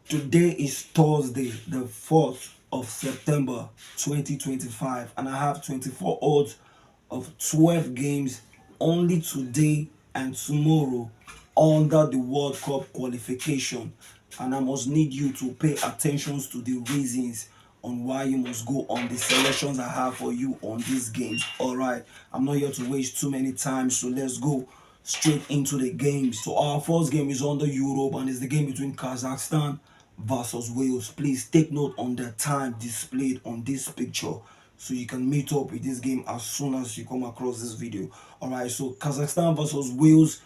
Today is Thursday, the 4th of September 2025, and I have 24 odds of 12 games only today and tomorrow under the World Cup qualification. And I must need you to pay attention to the reasons on why you must go on the selections I have for you on these games. Alright, I'm not here to waste too many time, so let's go straight into the games. So our first game is under Europe and it's the game between Kazakhstan versus Wales. Please take note on the time displayed on this picture so you can meet up with this game as soon as you come across this video. Alright, so Kazakhstan versus Wales.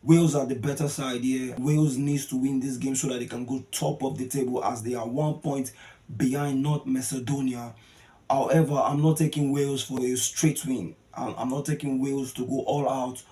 Wales are the better side here. Wales needs to win this game so that they can go top of the table as they are 1 point behind North Macedonia. However, I'm not taking Wales for a straight win. I'm not taking Wales to go all out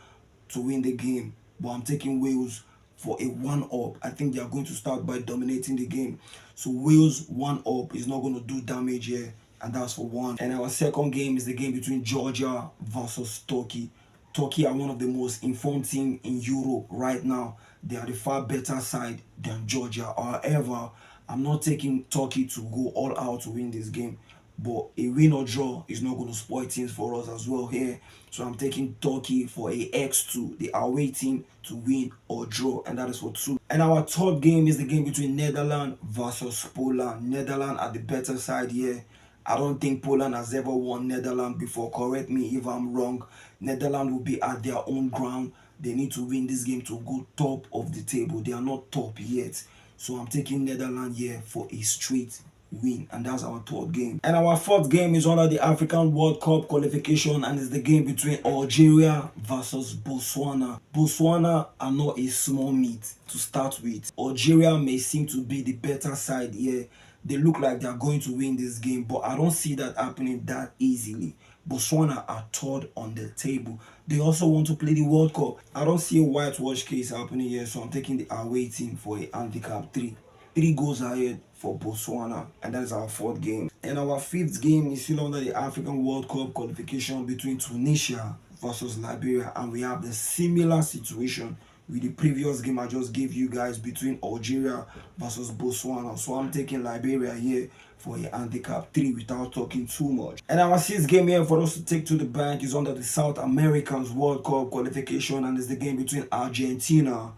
to win the game, but I'm taking Wales for a 1-up. I think they are going to start by dominating the game. So Wales 1-up is not going to do damage here, and that's for one. And our second game is the game between Georgia versus Turkey. Turkey are one of the most informed teams in Europe right now. They are the far better side than Georgia. However, I'm not taking Turkey to go all out to win this game. But a win or draw is not going to spoil things for us as well here. So I'm taking Turkey for a X2. They are waiting to win or draw, and that is for 2. And our third game is the game between Netherlands versus Poland. Netherlands are the better side here. I don't think Poland has ever won Netherlands before. Correct me if I'm wrong. Netherlands will be at their own ground. They need to win this game to go top of the table. They are not top yet. So I'm taking Netherlands here for a straight win, and that's our third game. And our fourth game is under the African World Cup qualification, and it's the game between Algeria versus Botswana. Botswana are not a small meat to start with. Algeria may seem to be the better side here. They look like they're going to win this game, but I don't see that happening that easily. Botswana are third on the table. They also want to play the World Cup. I don't see a whitewash case happening here, so I'm taking the away team for a handicap 3. 3 goals ahead for Botswana, and that is our fourth game. And our fifth game is still under the African World Cup qualification between Tunisia versus Liberia, and we have the similar situation with the previous game I just gave you guys between Algeria versus Botswana. So I'm taking Liberia here for a handicap 3 without talking too much. And our sixth game here for us to take to the bank is under the South Americans World Cup qualification, and it's the game between Argentina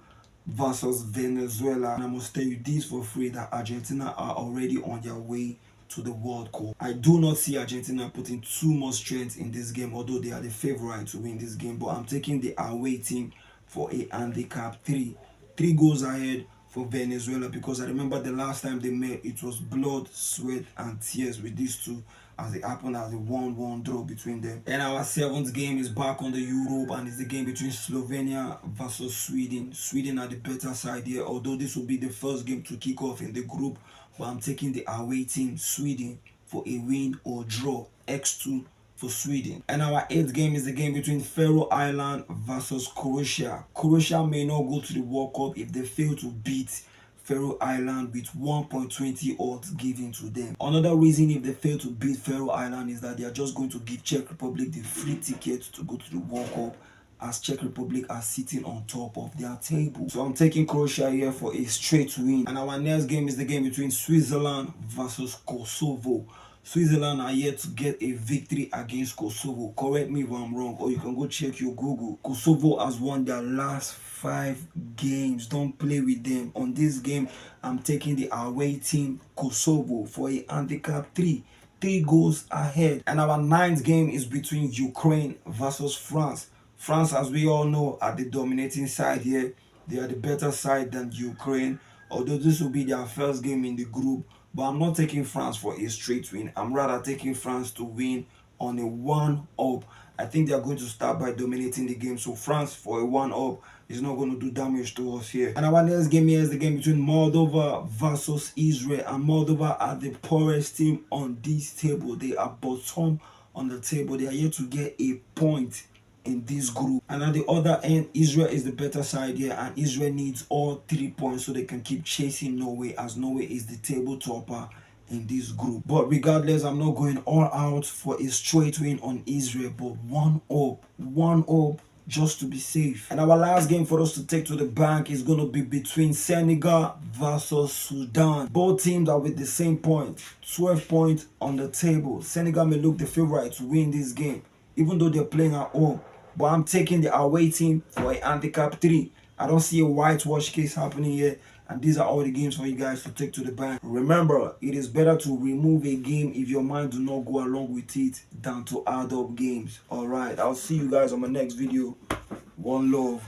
versus Venezuela. And I must tell you this for free, that Argentina are already on their way to the World Cup. I do not see Argentina putting too much strength in this game, although they are the favorite to win this game. But I'm taking the away team for a handicap 3. 3 goals ahead for Venezuela, because I remember the last time they met, it was blood, sweat, and tears with these two, as it happened as a 1-1 draw between them. And our seventh game is back on the Europe, and it's the game between Slovenia versus Sweden. Sweden are the better side here, although this will be the first game to kick off in the group. But I'm taking the away team, Sweden, for a win or draw, X2 for Sweden. And our eighth game is the game between Faroe Island versus Croatia. Croatia may not go to the World Cup if they fail to beat Faroe Island with 1.20 odds given to them. Another reason if they fail to beat Faroe Island is that they are just going to give Czech Republic the free ticket to go to the World Cup, as Czech Republic are sitting on top of their table. So I'm taking Croatia here for a straight win. And our next game is the game between Switzerland versus Kosovo. Switzerland are yet to get a victory against Kosovo. Correct me if I'm wrong, or you can go check your Google. Kosovo has won their last 5 games. Don't play with them. On this game, I'm taking the away team, Kosovo, for a handicap 3. 3 goals ahead. And our ninth game is between Ukraine versus France. France, as we all know, are the dominating side here. They are the better side than Ukraine, although this will be their first game in the group. But I'm not taking France for a straight win. I'm rather taking France to win on a 1-up. I think they are going to start by dominating the game. So France for a 1-up is not going to do damage to us here. And our next game here is the game between Moldova versus Israel. And Moldova are the poorest team on this table. They are bottom on the table. They are yet to get a point in this group. And at the other end, Israel is the better side here, and Israel needs all 3 points so they can keep chasing Norway, as Norway is the table topper in this group. But regardless, I'm not going all out for a straight win on Israel, but 1-up just to be safe. And our last game for us to take to the bank is going to be between Senegal versus Sudan. Both teams are with the same point, 12 points on the table. Senegal may look the favorite to win this game, even though they're playing at home. But I'm taking the away team for a handicap 3. I don't see a whitewash case happening here. And these are all the games for you guys to take to the bank. Remember, it is better to remove a game if your mind do not go along with it than to add up games. Alright, I'll see you guys on my next video. One love.